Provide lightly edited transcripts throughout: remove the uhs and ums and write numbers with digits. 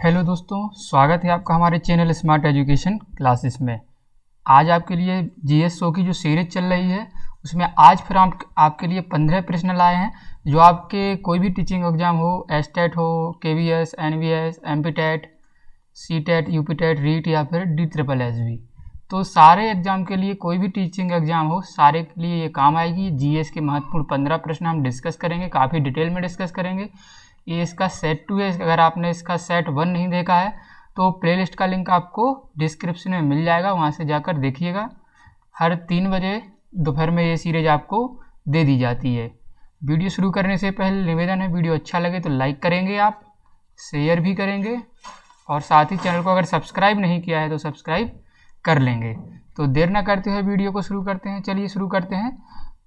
Hello दोस्तों, स्वागत है आपका हमारे चैनल स्मार्ट एजुकेशन क्लासेस में। आज आपके लिए जीएस शो की जो सीरीज चल रही है उसमें आज फिर आपके लिए 15 प्रश्न लाए हैं जो आपके कोई भी टीचिंग एग्जाम हो, एसटेट हो, KVS, NVS, MPTET, CTET, UPTET, REET या फिर DSSS, तो सारे एग्जाम के लिए, कोई भी टीचिंग एग्जाम हो सारे के लिए ये काम आएगी। जीएस के महत्वपूर्ण 15 प्रश्न हम डिस्कस करेंगे, काफ़ी डिटेल में डिस्कस करेंगे। ये इसका सेट 2 है। अगर आपने इसका सेट 1 नहीं देखा है तो प्लेलिस्ट का लिंक आपको डिस्क्रिप्शन में मिल जाएगा, वहाँ से जाकर देखिएगा। हर 3 बजे दोपहर में ये सीरीज आपको दे दी जाती है। वीडियो शुरू करने से पहले निवेदन है, वीडियो अच्छा लगे तो लाइक करेंगे, आप शेयर भी करेंगे और साथ ही चैनल को अगर सब्सक्राइब नहीं किया है तो सब्सक्राइब कर लेंगे। तो देर ना करते हुए वीडियो को शुरू करते हैं। चलिए शुरू करते हैं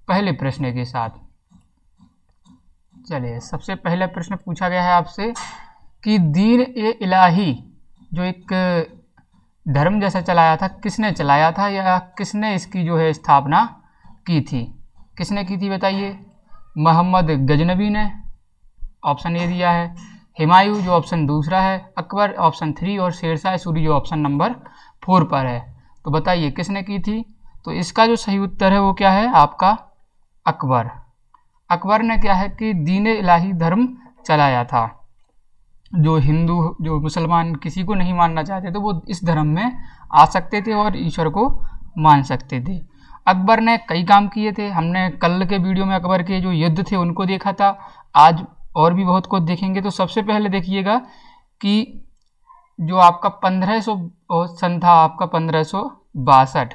पहले प्रश्न के साथ। चलिए, सबसे पहला प्रश्न पूछा गया है आपसे कि दीन ए इलाही जो एक धर्म जैसा चलाया था, किसने चलाया था या किसने इसकी जो है स्थापना की थी? किसने की थी बताइए? मोहम्मद गजनबी ने, ऑप्शन ए दिया है। हुमायूं जो ऑप्शन दूसरा है, अकबर ऑप्शन 3 और शेरशाह सूरी जो ऑप्शन नंबर 4 पर है। तो बताइए किसने की थी? तो इसका जो सही उत्तर है वो क्या है आपका? अकबर। अकबर ने क्या है कि दीन इलाही धर्म चलाया था। जो हिंदू, जो मुसलमान किसी को नहीं मानना चाहते थे वो इस धर्म में आ सकते थे और ईश्वर को मान सकते थे। अकबर ने कई काम किए थे। हमने कल के वीडियो में अकबर के जो युद्ध थे उनको देखा था, आज और भी बहुत कुछ देखेंगे। तो सबसे पहले देखिएगा कि जो आपका 1500 सन था, आपका 1562,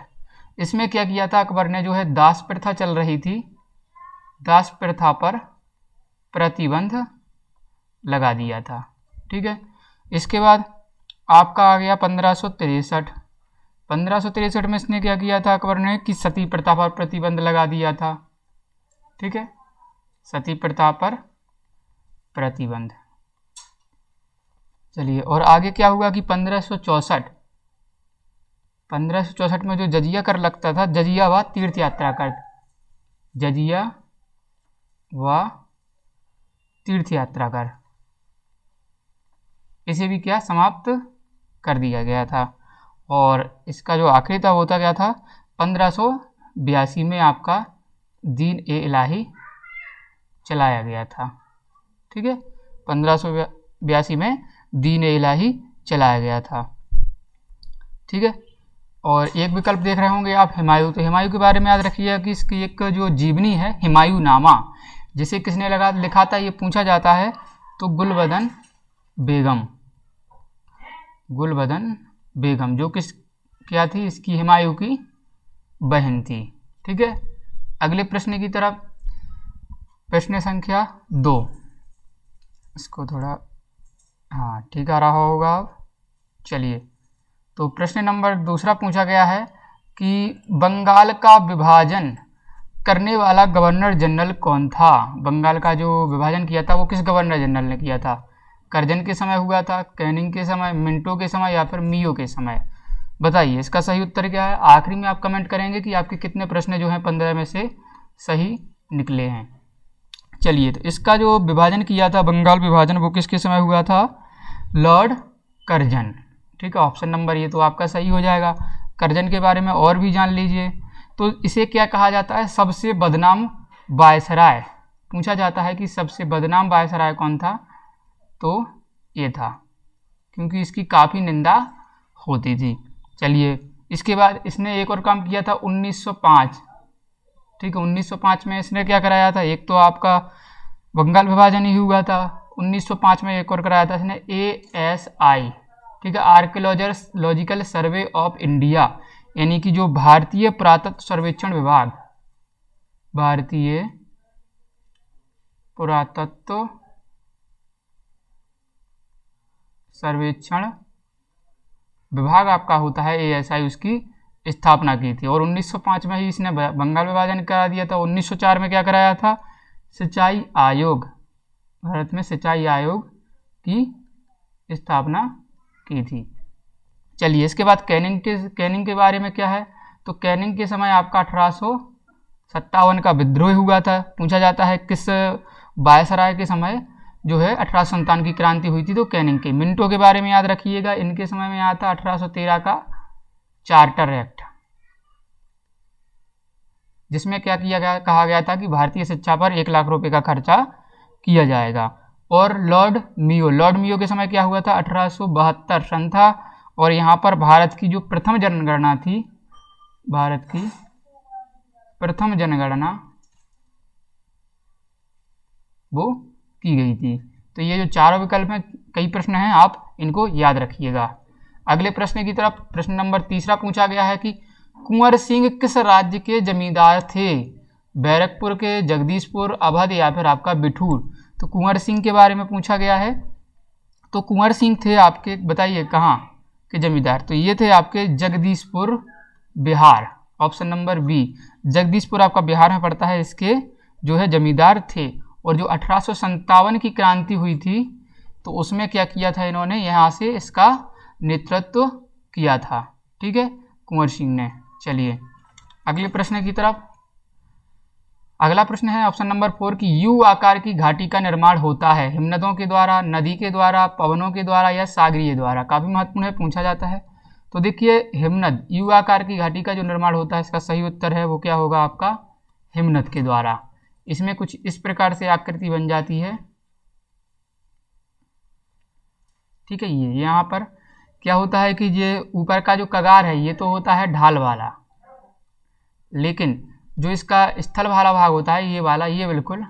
इसमें क्या किया था अकबर ने? जो है दास प्रथा चल रही थी, दास प्रथा पर प्रतिबंध लगा दिया था। ठीक है। इसके बाद आपका आ गया 1563। 1563 में इसने क्या किया था अकबर ने कि सती प्रथा पर प्रतिबंध लगा दिया था। ठीक है, सती प्रथा पर प्रतिबंध। चलिए, और आगे क्या हुआ कि 1564 में जो जजिया कर लगता था, जजिया व तीर्थ यात्रा कर, जजिया व तीर्थ यात्रा कर, इसे भी क्या समाप्त कर दिया गया था। और इसका जो आखिरी था वो था क्या था? 1582 में आपका दीन ए इलाही चलाया गया था। ठीक है, 1582 में दीन ए इलाही चलाया गया था। ठीक है। और एक विकल्प देख रहे होंगे आप हुमायूं। तो हुमायूं के बारे में याद रखिएगा कि इसकी एक जो जीवनी है हुमायूं नामा, जिसे किसने लिखा था ये पूछा जाता है। तो गुलबदन बेगम, गुलबदन बेगम जो क्या थी? इसकी हुमायूं की बहन थी। ठीक है। अगले प्रश्न की तरफ, प्रश्न संख्या 2। इसको थोड़ा ठीक आ रहा होगा अब। चलिए, तो प्रश्न नंबर 2 पूछा गया है कि बंगाल का विभाजन करने वाला गवर्नर जनरल कौन था? बंगाल का जो विभाजन किया था वो किस गवर्नर जनरल ने किया था? कर्जन के समय हुआ था, कैनिंग के समय, मिंटो के समय या फिर मियो के समय? बताइए इसका सही उत्तर क्या है। आखिरी में आप कमेंट करेंगे कि आपके कितने प्रश्न जो हैं 15 में से सही निकले हैं। चलिए, तो इसका जो विभाजन किया था, बंगाल विभाजन, वो किसके समय हुआ था? Lord Curzon. ठीक है, ऑप्शन नंबर ये तो आपका सही हो जाएगा। कर्जन के बारे में और भी जान लीजिए। तो इसे क्या कहा जाता है? सबसे बदनाम वायसराय। पूछा जाता है कि सबसे बदनाम वायसराय कौन था? तो ये था, क्योंकि इसकी काफ़ी निंदा होती थी। चलिए, इसके बाद इसने एक और काम किया था 1905। ठीक है, 1905 में इसने क्या कराया था? एक तो आपका बंगाल विभाजन ही हुआ था, 1905 में एक और कराया था इसने ASI। ठीक है, आर्कियोलॉजिकल सर्वे ऑफ इंडिया, यानी कि जो भारतीय पुरातत्व सर्वेक्षण विभाग, भारतीय पुरातत्व सर्वेक्षण विभाग आपका होता है ASI, उसकी स्थापना की थी। और 1905 में ही इसने बंगाल विभाजन करा दिया था। 1904 में क्या कराया था? सिंचाई आयोग, भारत में सिंचाई आयोग की स्थापना की थी। चलिए, इसके बाद कैनिंग के बारे में क्या है? तो कैनिंग के समय आपका 1857 का विद्रोह हुआ था। पूछा जाता है किस वायसराय के समय? जो है 1857 की क्रांति हुई थी तो कैनिंग के। मिंटो के बारे में याद रखिएगा, इनके समय में आया था 1813 का चार्टर एक्ट, जिसमें क्या किया गया, कहा गया था कि भारतीय शिक्षा पर 1 लाख रुपए का खर्चा किया जाएगा। और लॉर्ड मियो के समय क्या हुआ था, 1872 सन था। और यहाँ पर भारत की जो प्रथम जनगणना थी, भारत की प्रथम जनगणना वो की गई थी। तो ये जो चारों विकल्प हैं, कई प्रश्न हैं, आप इनको याद रखिएगा। अगले प्रश्न की तरफ, प्रश्न नंबर 3 पूछा गया है कि कुंवर सिंह किस राज्य के जमींदार थे, बैरकपुर के, जगदीशपुर, अवध या फिर आपका बिठूर। तो कुंवर सिंह के बारे में पूछा गया है। तो कुंवर सिंह थे आपके, बताइए कहाँ के जमींदार, तो ये थे आपके Jagdishpur Bihar, option number B, Jagdishpur आपका बिहार में पड़ता है, इसके जो है जमींदार थे। और जो 1857 की क्रांति हुई थी तो उसमें क्या किया था इन्होंने, यहाँ से इसका नेतृत्व किया था, ठीक है, कुंवर सिंह ने। चलिए अगले प्रश्न की तरफ। अगला प्रश्न है ऑप्शन नंबर 4 की यू आकार की घाटी का निर्माण होता है हिमनदों के द्वारा, नदी के द्वारा, पवनों के द्वारा या सागरीय द्वारा। काफी महत्वपूर्ण है, पूछा जाता है। तो देखिए हिमनद, यू आकार की घाटी का जो निर्माण होता है, इसका सही उत्तर है वो क्या होगा आपका, हिमनद के द्वारा। इसमें कुछ इस प्रकार से आकृति बन जाती है, ठीक है। ये यहाँ पर क्या होता है कि ये ऊपर का जो कगार है ये तो होता है ढाल वाला, लेकिन जो इसका स्थल वाला भाग होता है ये वाला, ये बिल्कुल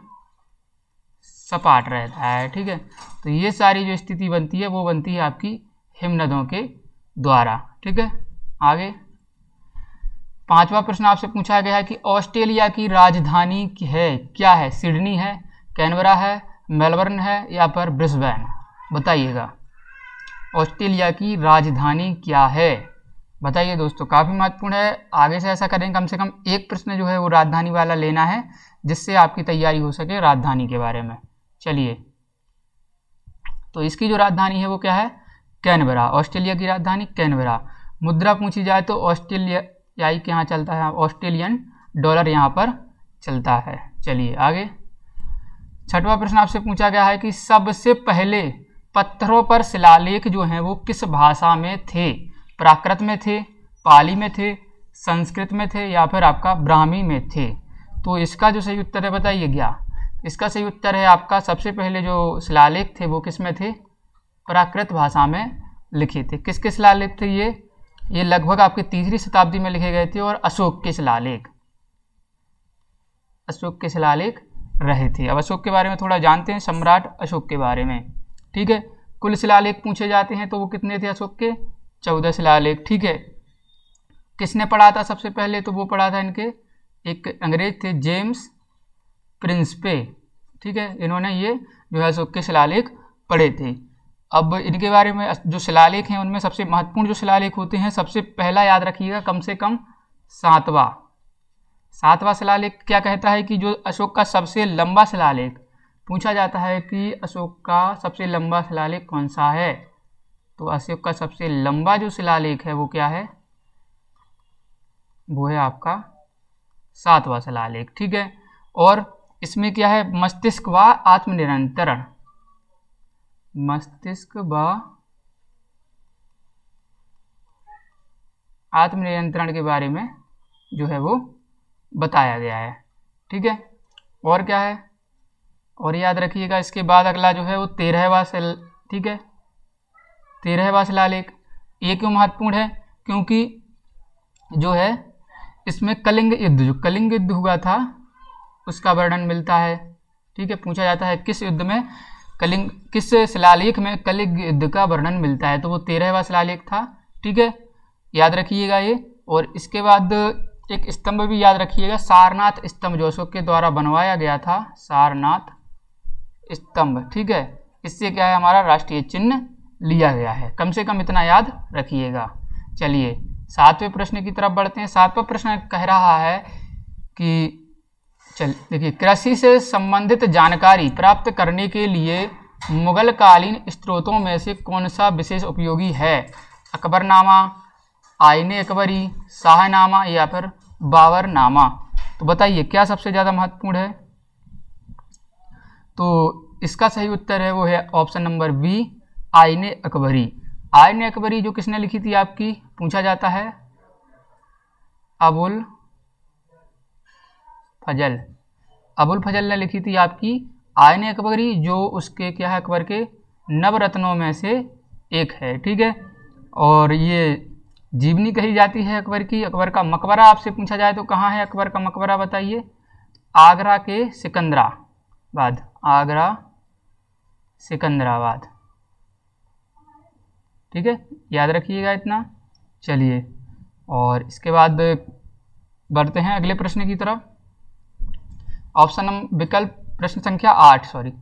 सपाट रहता है, ठीक है। तो ये सारी जो स्थिति बनती है वो बनती है आपकी हिमनदों के द्वारा, ठीक है। आगे 5वां प्रश्न आपसे पूछा गया है कि ऑस्ट्रेलिया की राजधानी है क्या है, सिडनी है, कैनबरा है, मेलबर्न है या फिर ब्रिस्बेन। बताइएगा ऑस्ट्रेलिया की राजधानी क्या है, बताइए दोस्तों। काफ़ी महत्वपूर्ण है, आगे से ऐसा करें कम से कम एक प्रश्न जो है वो राजधानी वाला लेना है, जिससे आपकी तैयारी हो सके राजधानी के बारे में। चलिए तो इसकी जो राजधानी है वो क्या है, कैनबरा, ऑस्ट्रेलिया की राजधानी कैनबरा। मुद्रा पूछी जाए तो ऑस्ट्रेलियाई के यहाँ चलता है, ऑस्ट्रेलियन डॉलर यहाँ पर चलता है। चलिए आगे 6वां प्रश्न आपसे पूछा गया है कि सबसे पहले पत्थरों पर शिलालेख जो हैं वो किस भाषा में थे, प्राकृत में थे, पाली में थे, संस्कृत में थे या फिर आपका ब्राह्मी में थे। तो इसका जो सही उत्तर है बताइए क्या, इसका सही उत्तर है आपका सबसे पहले जो शिलालेख थे वो किस में थे, प्राकृत भाषा में लिखे थे। किसके शिलालेख थे ये लगभग आपकी 3री शताब्दी में लिखे गए थे और अशोक के शिलालेख, अशोक के शिलालेख रहे थे। अब अशोक के बारे में थोड़ा जानते हैं, सम्राट अशोक के बारे में, ठीक है। कुल शिलालेख पूछे जाते हैं तो वो कितने थे अशोक के, 14 शिलालेख, ठीक है। किसने पढ़ा था सबसे पहले, तो वो पढ़ा था इनके एक अंग्रेज थे जेम्स प्रिंसपे, ठीक है। इन्होंने ये जो है अशोक के शिलालेख पढ़े थे। अब इनके बारे में जो शिलालेख हैं उनमें सबसे महत्वपूर्ण जो शिलालेख होते हैं, सबसे पहला याद रखिएगा कम से कम 7वां शिलालेख क्या कहता है कि जो अशोक का सबसे लंबा शिलालेख, पूछा जाता है कि अशोक का सबसे लंबा शिलालेख कौन सा है, तो अशोक का सबसे लंबा जो शिलालेख है वो क्या है, वो है आपका 7वां शिलालेख, ठीक है। और इसमें क्या है, मस्तिष्क व आत्मनियंत्रण, मस्तिष्क व आत्मनियंत्रण के बारे में जो है वो बताया गया है, ठीक है। और क्या है, और याद रखिएगा इसके बाद अगला जो है वो 13वां ठीक है, 13वां शिलालेख। ये क्यों महत्वपूर्ण है, क्योंकि जो है इसमें कलिंग युद्ध, जो कलिंग युद्ध हुआ था उसका वर्णन मिलता है, ठीक है। पूछा जाता है किस युद्ध में किस शिलालेख में कलिंग युद्ध का वर्णन मिलता है, तो वो 13वां शिलालेख था, ठीक है, याद रखिएगा ये। और इसके बाद एक स्तंभ भी याद रखिएगा, सारनाथ स्तंभ जो अशोक के द्वारा बनवाया गया था, सारनाथ स्तंभ, ठीक है। इससे क्या है, हमारा राष्ट्रीय चिन्ह लिया गया है, कम से कम इतना याद रखिएगा। चलिए 7वें प्रश्न की तरफ बढ़ते हैं। 7वां प्रश्न कह रहा है कि देखिए, कृषि से संबंधित जानकारी प्राप्त करने के लिए मुगल कालीन स्रोतों में से कौन सा विशेष उपयोगी है, अकबरनामा, आईने अकबरी, शाहनामा या फिर बाबरनामा। तो बताइए क्या सबसे ज़्यादा महत्वपूर्ण है, तो इसका सही उत्तर है वो है ऑप्शन नंबर बी, आईने अकबरी। आईने अकबरी जो किसने लिखी थी आपकी, पूछा जाता है अबुल फजल। अबुल फजल ने लिखी थी आपकी आईने अकबरी, जो उसके क्या है अकबर के नवरत्नों में से एक है। ठीक है, और ये जीवनी कही जाती है अकबर की। अकबर का मकबरा आपसे पूछा जाए तो कहाँ है अकबर का मकबरा, बताइए। आगरा के सिकंदराबाद, आगरा सिकंदराबाद। ठीक है, याद रखिएगा इतना। चलिए, और इसके बाद बढ़ते हैं अगले प्रश्न की तरफ। विकल्प प्रश्न संख्या 8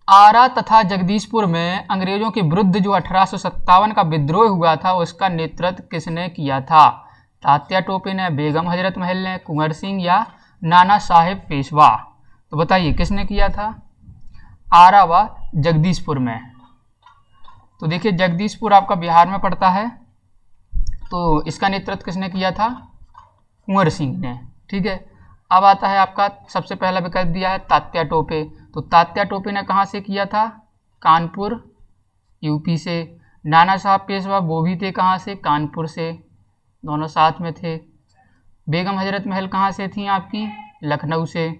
आरा तथा जगदीशपुर में अंग्रेजों के विरुद्ध जो 1857 का विद्रोह हुआ था उसका नेतृत्व किसने किया था? तात्या टोपे ने, बेगम हजरत महल ने, कुंवर सिंह या नाना साहेब पेशवा? तो बताइए किसने किया था आरा व जगदीशपुर में। तो देखिए जगदीशपुर आपका बिहार में पड़ता है, तो इसका नेतृत्व किसने किया था? कुंवर सिंह ने। ठीक है, अब आता है आपका सबसे पहला विकल्प दिया है तात्या टोपे। तो तात्या टोपे ने कहाँ से किया था? कानपुर यूपी से। नाना साहब पेशवा वो भी थे कहाँ से? कानपुर से, दोनों साथ में थे। बेगम हजरत महल कहाँ से थी आपकी? लखनऊ से।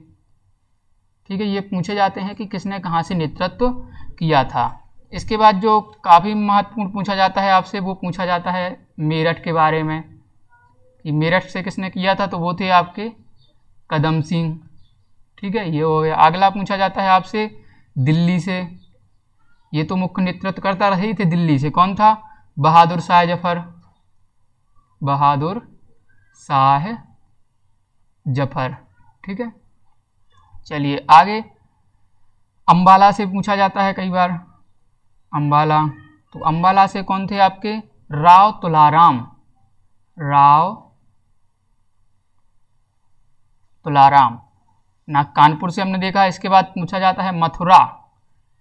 ठीक है, ये पूछे जाते हैं कि किसने कहाँ से नेतृत्व किया था। इसके बाद जो काफ़ी महत्वपूर्ण पूछा जाता है आपसे, वो पूछा जाता है मेरठ के बारे में कि मेरठ से किसने किया था? तो वो थे आपके कदम सिंह। ठीक है, ये हो गया। अगला पूछा जाता है आपसे दिल्ली से, ये तो मुख्य नेतृत्व करता रहे थे दिल्ली से, कौन था? बहादुर शाह जफर, बहादुर शाह जफर। ठीक है, चलिए आगे। अंबाला से पूछा जाता है कई बार, अंबाला। तो अंबाला से कौन थे आपके? राव तुलाराम, राव तुलाराम ना। कानपुर से हमने देखा। इसके बाद पूछा जाता है मथुरा,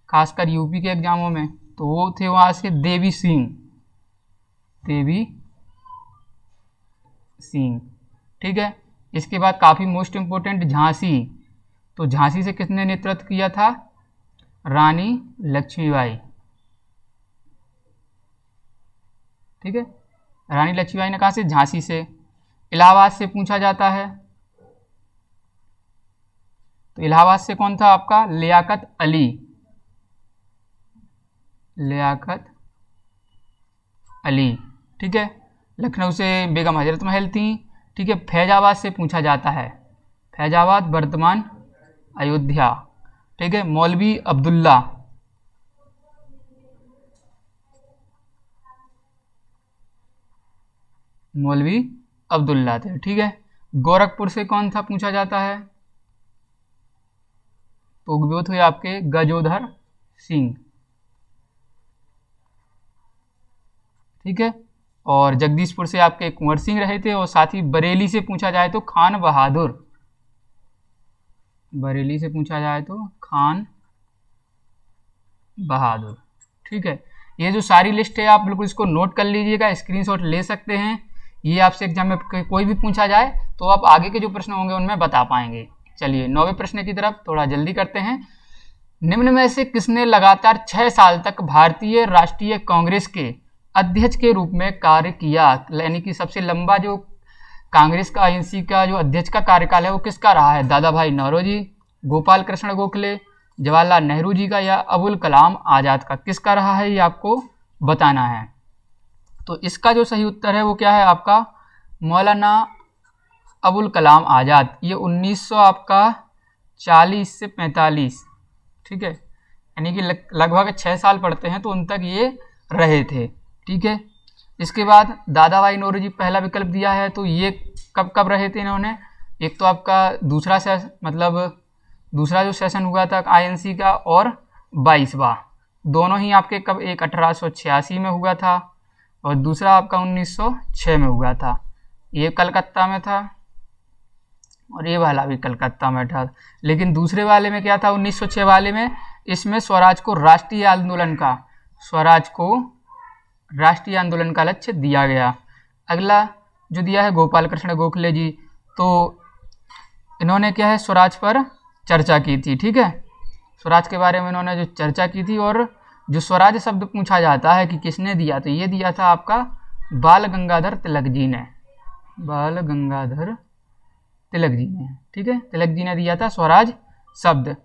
खासकर यूपी के एग्जामों में, तो वो थे वहाँ से देवी सिंह, देवी सिंह। ठीक है, इसके बाद काफ़ी मोस्ट इम्पोर्टेंट झांसी। तो झांसी से किसने नेतृत्व किया था? रानी लक्ष्मीबाई। ठीक है, रानी लक्ष्मीबाई ने कहा से? झांसी से। इलाहाबाद से पूछा जाता है, तो इलाहाबाद से कौन था आपका? लियाकत अली, लियाकत अली। ठीक है, लखनऊ से बेगम हजरत महल थी। ठीक है, फैजाबाद से पूछा जाता है, फैजाबाद वर्तमान अयोध्या। ठीक है, मौलवी अब्दुल्ला, मौलवी अब्दुल्ला थे। ठीक है, गोरखपुर से कौन था पूछा जाता है? तो वो थे आपके गजोधर सिंह। ठीक है, और जगदीशपुर से आपके कुंवर सिंह रहे थे। और साथ ही बरेली से पूछा जाए तो खान बहादुर, बरेली से पूछा जाए तो खान बहादुर। ठीक है, ये जो सारी लिस्ट है आप बिल्कुल इसको नोट कर लीजिएगा, स्क्रीनशॉट ले सकते हैं। ये आपसे एग्जाम में कोई भी पूछा जाए तो आप आगे के जो प्रश्न होंगे उनमें बता पाएंगे। चलिए 9वें प्रश्न की तरफ थोड़ा जल्दी करते हैं। निम्न में से किसने लगातार 6 साल तक भारतीय राष्ट्रीय कांग्रेस के अध्यक्ष के रूप में कार्य किया? यानी कि सबसे लंबा जो कांग्रेस का आईएनसी का जो अध्यक्ष का कार्यकाल है वो किसका रहा है? दादा भाई नौरोजी, गोपाल कृष्ण गोखले, जवाहरलाल नेहरू जी का या अबुल कलाम आज़ाद का? किसका रहा है ये आपको बताना है। तो इसका जो सही उत्तर है वो क्या है आपका? मौलाना अबुल कलाम आज़ाद। ये 1900 आपका 40 से 45। ठीक है, यानी कि लगभग 6 साल पढ़ते हैं तो उन तक ये रहे थे। ठीक है, इसके बाद दादा भाई नौरोजी पहला विकल्प दिया है, तो ये कब कब रहे थे इन्होंने? एक तो आपका दूसरा जो सेशन हुआ था आईएनसी का, और 22वां, दोनों ही आपके कब? एक 1886 में हुआ था और दूसरा आपका 1906 में हुआ था। ये कलकत्ता में था और ये वाला भी कलकत्ता में था। लेकिन दूसरे वाले में क्या था? 1906 वाले में इसमें स्वराज को राष्ट्रीय आंदोलन का लक्ष्य दिया गया। अगला जो दिया है गोपाल कृष्ण गोखले जी, तो इन्होंने क्या है? स्वराज पर चर्चा की थी। ठीक है, स्वराज के बारे में इन्होंने जो चर्चा की थी। और जो स्वराज शब्द पूछा जाता है कि किसने दिया, तो ये दिया था आपका बाल गंगाधर तिलक जी ने, बाल गंगाधर तिलक जी ने, ठीक है, तिलक जी ने दिया था स्वराज शब्द।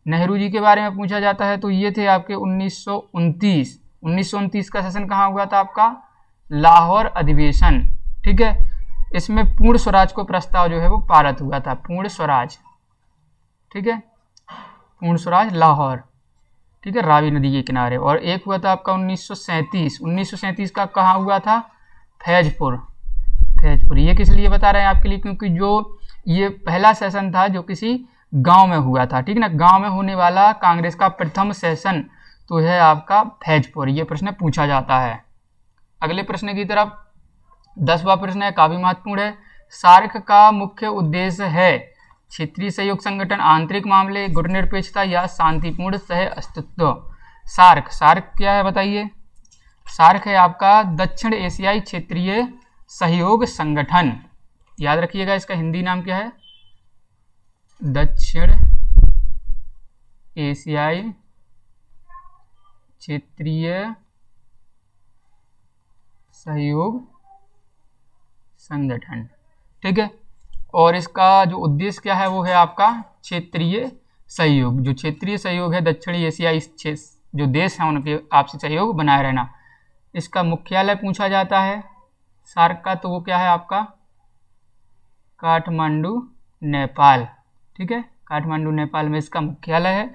नेहरू जी के बारे में पूछा जाता है तो ये थे आपके 1929 का सेशन कहाँ हुआ था आपका, लाहौर अधिवेशन, ठीक है। इसमें पूर्ण स्वराज को प्रस्ताव जो है वो पारित हुआ था, पूर्ण स्वराज, ठीक है, पूर्ण स्वराज लाहौर, ठीक है, रावी नदी के किनारे। और एक हुआ था आपका 1937 का कहाँ हुआ था, फैजपुर। ये किस लिए बता रहे हैं आपके लिए, क्योंकि जो ये पहला सेशन था जो किसी गांव में हुआ था, ठीक है ना, गांव में होने वाला कांग्रेस का प्रथम सेशन तो है आपका फैजपुर। ये प्रश्न पूछा जाता है। अगले प्रश्न की तरफ 10वां प्रश्न है, काफी महत्वपूर्ण है। सार्क का मुख्य उद्देश्य है क्षेत्रीय सहयोग संगठन, आंतरिक मामले, गुटनिरपेक्षता या शांतिपूर्ण सह अस्तित्व। सार्क क्या है बताइए। सार्क है आपका दक्षिण एशियाई क्षेत्रीय सहयोग संगठन। याद रखिएगा इसका हिंदी नाम क्या है, दक्षिण एशियाई क्षेत्रीय सहयोग संगठन, ठीक है। और इसका जो उद्देश्य क्या है वो है आपका क्षेत्रीय सहयोग। जो क्षेत्रीय सहयोग है दक्षिणी एशियाई जो देश हैं उनके आपसी सहयोग बनाए रहना। इसका मुख्यालय पूछा जाता है सार्क का, तो वो क्या है आपका काठमांडू नेपाल, ठीक है, काठमांडू नेपाल में इसका मुख्यालय है।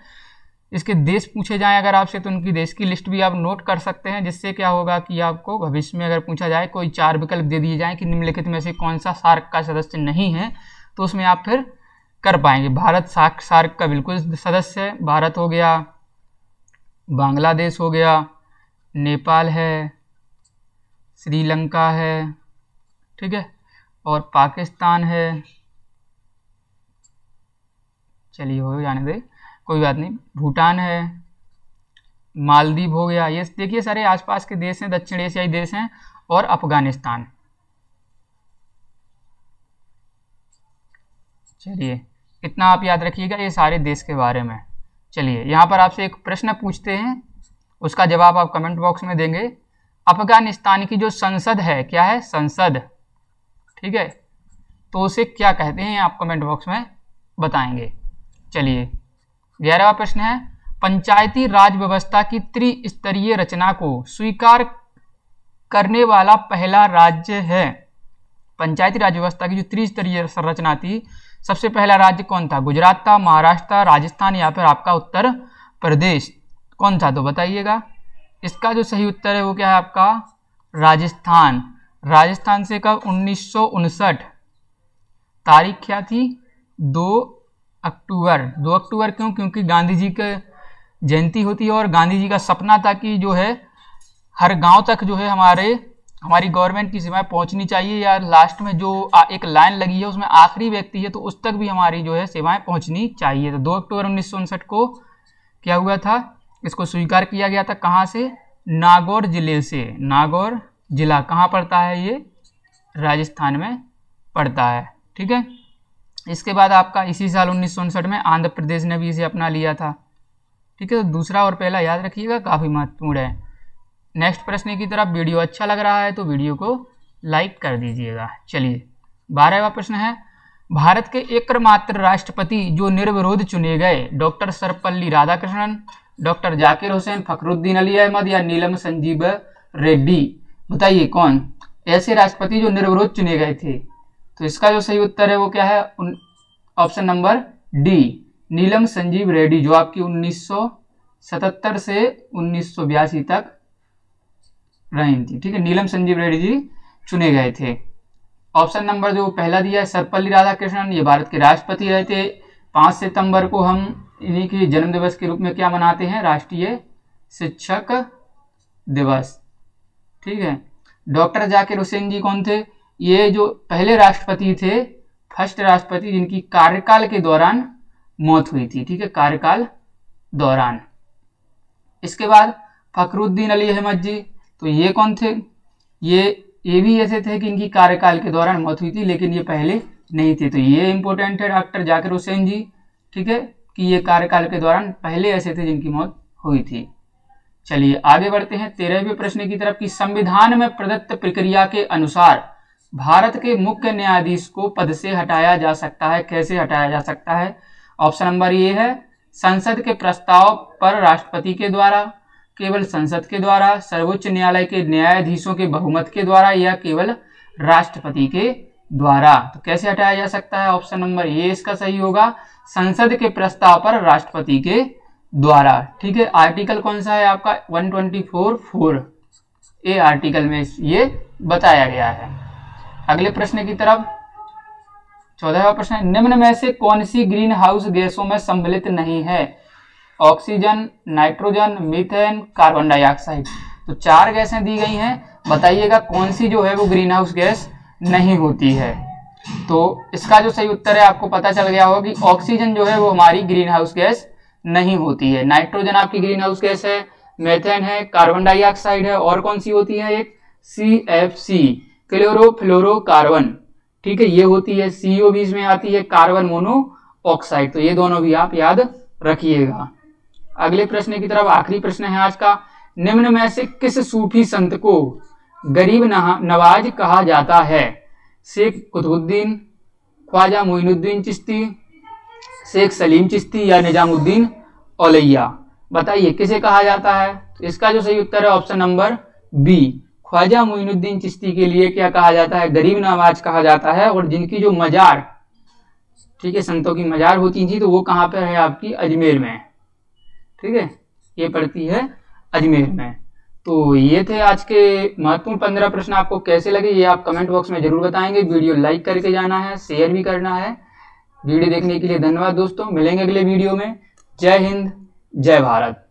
इसके देश पूछे जाएं अगर आपसे तो उनकी देश की लिस्ट भी आप नोट कर सकते हैं, जिससे क्या होगा कि आपको भविष्य में अगर पूछा जाए कोई 4 विकल्प दे दिए जाएं कि निम्नलिखित में से कौन सा सार्क का सदस्य नहीं है, तो उसमें आप फिर कर पाएंगे। भारत सार्क का बिल्कुल सदस्य है, भारत हो गया, बांग्लादेश हो गया, नेपाल है, श्रीलंका है, ठीक है, और पाकिस्तान है, चलिए हो जाने दे कोई बात नहीं, भूटान है, मालदीव हो गया। ये देखिए सारे आसपास के देश हैं, दक्षिण एशियाई देश हैं, और अफगानिस्तान। चलिए इतना आप याद रखिएगा ये सारे देश के बारे में। चलिए यहाँ पर आपसे एक प्रश्न पूछते हैं, उसका जवाब आप कमेंट बॉक्स में देंगे। अफगानिस्तान की जो संसद है, क्या है संसद, ठीक है, तो उसे क्या कहते हैं आप कमेंट बॉक्स में बताएंगे। चलिए 11वां प्रश्न है, पंचायती राज व्यवस्था की त्रिस्तरीय रचना को स्वीकार करने वाला पहला राज्य है। पंचायती राज व्यवस्था की जो त्रिस्तरीय संरचना थी, सबसे पहला राज्य कौन था, गुजरात था, महाराष्ट्र था, राजस्थान या फिर आपका उत्तर प्रदेश, कौन था तो बताइएगा। इसका जो सही उत्तर है वो क्या है आपका राजस्थान। राजस्थान से कब 1959, तारीख क्या थी 2 अक्टूबर क्यों, क्योंकि गांधी जी के जयंती होती है और गांधी जी का सपना था कि जो है हर गांव तक जो है हमारी गवर्नमेंट की सेवाएं पहुंचनी चाहिए, या लास्ट में जो एक लाइन लगी है उसमें आखिरी व्यक्ति है तो उस तक भी हमारी जो है सेवाएं पहुंचनी चाहिए। तो 2 अक्टूबर 1959 को क्या हुआ था, इसको स्वीकार किया गया था। कहाँ से, नागौर जिले से। नागौर जिला कहाँ पड़ता है, ये राजस्थान में पड़ता है, ठीक है। इसके बाद आपका इसी साल 1959 में आंध्र प्रदेश ने भी इसे अपना लिया था, ठीक है। तो दूसरा और पहला याद रखिएगा, काफ़ी महत्वपूर्ण है। नेक्स्ट प्रश्न की तरफ, वीडियो अच्छा लग रहा है तो वीडियो को लाइक कर दीजिएगा। चलिए 12वां प्रश्न है, भारत के एकमात्र राष्ट्रपति जो निर्विरोध चुने गए, डॉक्टर सर्वपल्ली राधाकृष्णन, डॉक्टर जाकिर हुसैन, फखरुद्दीन अली अहमद या नीलम संजीव रेड्डी, बताइए कौन ऐसे राष्ट्रपति जो निर्विरोध चुने गए थे। तो इसका जो सही उत्तर है वो क्या है, ऑप्शन नंबर डी, नीलम संजीव रेड्डी, जो आपकी 1977 से 1982 तक रही थी, ठीक है। नीलम संजीव रेड्डी जी चुने गए थे। ऑप्शन नंबर जो पहला दिया है सर्वपल्ली राधाकृष्णन, ये भारत के राष्ट्रपति रहे थे। 5 सितंबर को हम इन्हीं की जन्म दिवस के रूप में क्या मनाते हैं, राष्ट्रीय शिक्षक दिवस, ठीक है। डॉक्टर जाकिर हुसैन जी कौन थे, ये जो पहले राष्ट्रपति थे, फर्स्ट राष्ट्रपति जिनकी कार्यकाल के दौरान मौत हुई थी, ठीक है, कार्यकाल दौरान। इसके बाद फखरुद्दीन अली अहमद जी, तो ये कौन थे, ये भी ऐसे थे कि इनकी कार्यकाल के दौरान मौत हुई थी लेकिन ये पहले नहीं थे, तो ये इंपॉर्टेंट है डॉक्टर जाकिर हुसैन जी, ठीक है, कि ये कार्यकाल के दौरान पहले ऐसे थे जिनकी मौत हुई थी। चलिए आगे बढ़ते हैं 13वें प्रश्न की तरफ कि संविधान में प्रदत्त प्रक्रिया के अनुसार भारत के मुख्य न्यायाधीश को पद से हटाया जा सकता है। कैसे हटाया जा सकता है? ऑप्शन नंबर ए है संसद के प्रस्ताव पर राष्ट्रपति के द्वारा, केवल संसद के द्वारा, सर्वोच्च न्यायालय के न्यायाधीशों के बहुमत के द्वारा या केवल राष्ट्रपति के द्वारा। तो कैसे हटाया जा सकता है? ऑप्शन नंबर ए इसका सही होगा, संसद के प्रस्ताव पर राष्ट्रपति के द्वारा। ठीक है, आर्टिकल कौन सा है आपका? 124(4) ए आर्टिकल में ये बताया गया है। अगले प्रश्न की तरफ 14वां प्रश्न, निम्न में से कौन सी ग्रीन हाउस गैसों में सम्मिलित नहीं है? Oxygen, nitrogen, methane, carbon dioxide. तो 4 गैसें दी गई हैं, बताइएगा कौन सी जो है वो ग्रीन हाउस गैस नहीं होती है। तो इसका जो सही उत्तर है आपको पता चल गया होगा कि ऑक्सीजन जो है वो हमारी ग्रीन हाउस गैस नहीं होती है। नाइट्रोजन आपकी ग्रीन हाउस गैस है, मेथेन है, कार्बन डाइऑक्साइड है, और कौन सी होती है? एक CFC, क्लोरोफ्लोरोकार्बन। ठीक है, ये होती है। CO भी इसमें आती है, कार्बन मोनोऑक्साइड। तो ये दोनों भी आप याद रखिएगा। अगले प्रश्न की तरफ आखिरी प्रश्न है आज का, निम्न में से किस सूफी संत को गरीब नवाज कहा जाता है? शेख कुतुबुद्दीन, ख्वाजा मोइनुद्दीन चिश्ती, शेख सलीम चिश्ती या निजामुद्दीन औलैया। बताइए किसे कहा जाता है? तो इसका जो सही उत्तर है option number B, Khwaja Moinuddin Chishti के लिए क्या कहा जाता है? गरीब नवाज कहा जाता है। और जिनकी जो मजार, ठीक है, संतों की मजार होती थी, तो वो कहाँ पर है? आपकी अजमेर में। ठीक है, ये पड़ती है अजमेर में। तो ये थे आज के महत्वपूर्ण 15 प्रश्न। आपको कैसे लगे ये आप कमेंट बॉक्स में जरूर बताएंगे। वीडियो लाइक करके जाना है, शेयर भी करना है। वीडियो देखने के लिए धन्यवाद दोस्तों, मिलेंगे अगले वीडियो में। जय हिंद, जय भारत।